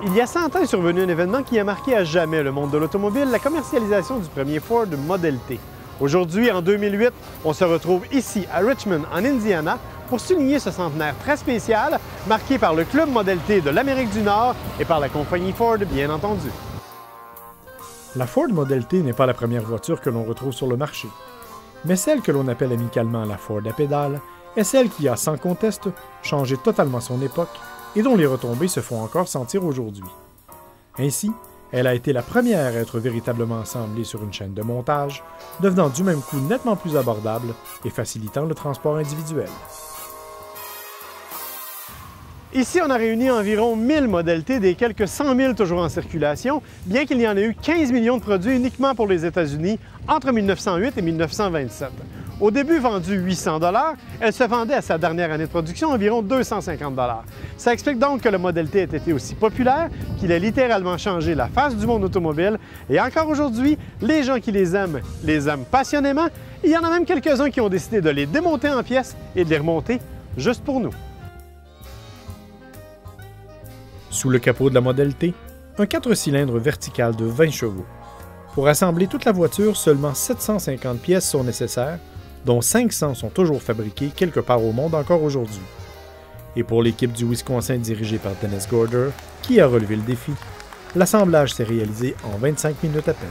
Il y a 100 ans est survenu un événement qui a marqué à jamais le monde de l'automobile, la commercialisation du premier Ford Model T. Aujourd'hui, en 2008, on se retrouve ici à Richmond, en Indiana, pour souligner ce centenaire très spécial, marqué par le Club Model T de l'Amérique du Nord et par la compagnie Ford, bien entendu. La Ford Model T n'est pas la première voiture que l'on retrouve sur le marché, mais celle que l'on appelle amicalement la Ford à pédales est celle qui a, sans conteste, changé totalement son époque et dont les retombées se font encore sentir aujourd'hui. Ainsi, elle a été la première à être véritablement assemblée sur une chaîne de montage, devenant du même coup nettement plus abordable et facilitant le transport individuel. Ici, on a réuni environ 1000 Model T des quelques 100 000 toujours en circulation, bien qu'il y en ait eu 15 millions de produits uniquement pour les États-Unis entre 1908 et 1927. Au début vendue 800 $, elle se vendait à sa dernière année de production environ 250 $. Ça explique donc que le Model T ait été aussi populaire qu'il a littéralement changé la face du monde automobile et encore aujourd'hui, les gens qui les aiment passionnément. Il y en a même quelques-uns qui ont décidé de les démonter en pièces et de les remonter juste pour nous. Sous le capot de la Model T, un 4 cylindres vertical de 20 chevaux. Pour assembler toute la voiture, seulement 750 pièces sont nécessaires, dont 500 sont toujours fabriquées quelque part au monde encore aujourd'hui. Et pour l'équipe du Wisconsin dirigée par Dennis Gorder, qui a relevé le défi, l'assemblage s'est réalisé en 25 minutes à peine.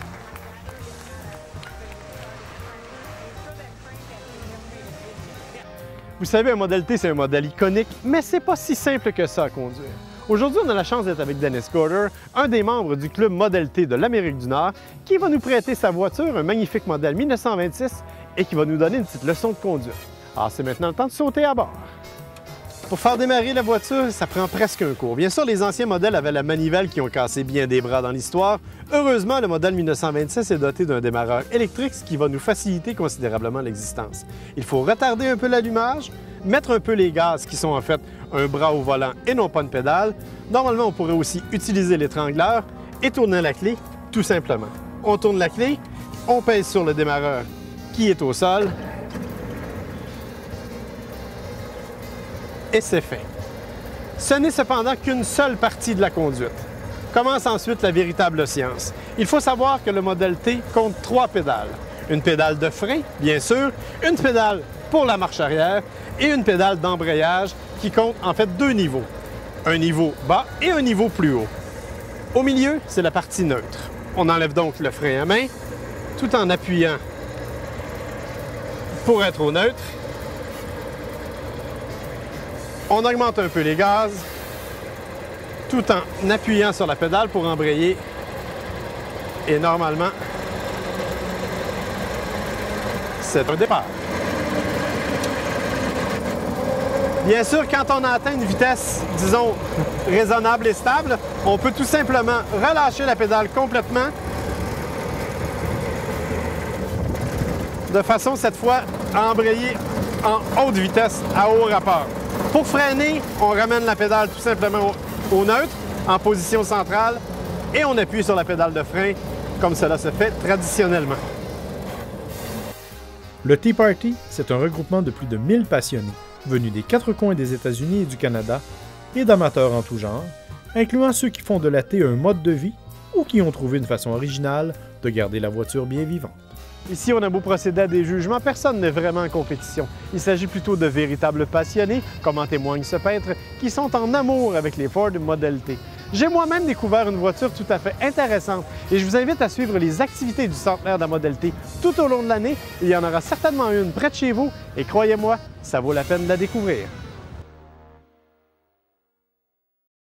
Vous savez, un Model T, c'est un modèle iconique, mais c'est pas si simple que ça à conduire. Aujourd'hui, on a la chance d'être avec Dennis Gorder, un des membres du Club Model T de l'Amérique du Nord, qui va nous prêter sa voiture, un magnifique modèle 1926, et qui va nous donner une petite leçon de conduite. Alors, c'est maintenant le temps de sauter à bord. Pour faire démarrer la voiture, ça prend presque un cours. Bien sûr, les anciens modèles avaient la manivelle qui ont cassé bien des bras dans l'histoire. Heureusement, le modèle 1926 est doté d'un démarreur électrique, ce qui va nous faciliter considérablement l'existence. Il faut retarder un peu l'allumage, mettre un peu les gaz qui sont en fait un bras au volant et non pas une pédale. Normalement, on pourrait aussi utiliser l'étrangleur et tourner la clé tout simplement. On tourne la clé, on pèse sur le démarreur qui est au sol et c'est fait. Ce n'est cependant qu'une seule partie de la conduite. Commence ensuite la véritable science. Il faut savoir que le Model T compte 3 pédales. Une pédale de frein, bien sûr, une pédale pour la marche arrière et une pédale d'embrayage qui compte en fait 2 niveaux. Un niveau bas et un niveau plus haut. Au milieu, c'est la partie neutre. On enlève donc le frein à main tout en appuyant pour être au neutre. On augmente un peu les gaz tout en appuyant sur la pédale pour embrayer. Et normalement, c'est un départ. Bien sûr, quand on atteint une vitesse, disons, raisonnable et stable, on peut tout simplement relâcher la pédale complètement de façon, cette fois, à embrayer en haute vitesse, à haut rapport. Pour freiner, on ramène la pédale tout simplement au neutre, en position centrale, et on appuie sur la pédale de frein, comme cela se fait traditionnellement. Le Tea Party, c'est un regroupement de plus de 1000 passionnés, venus des 4 coins des États-Unis et du Canada, et d'amateurs en tout genre, incluant ceux qui font de la thé un mode de vie ou qui ont trouvé une façon originale de garder la voiture bien vivante. Ici, on a beau procéder à des jugements, personne n'est vraiment en compétition. Il s'agit plutôt de véritables passionnés, comme en témoigne ce peintre, qui sont en amour avec les Ford Model T. J'ai moi-même découvert une voiture tout à fait intéressante et je vous invite à suivre les activités du centenaire de la Model T tout au long de l'année. Il y en aura certainement une près de chez vous et croyez-moi, ça vaut la peine de la découvrir.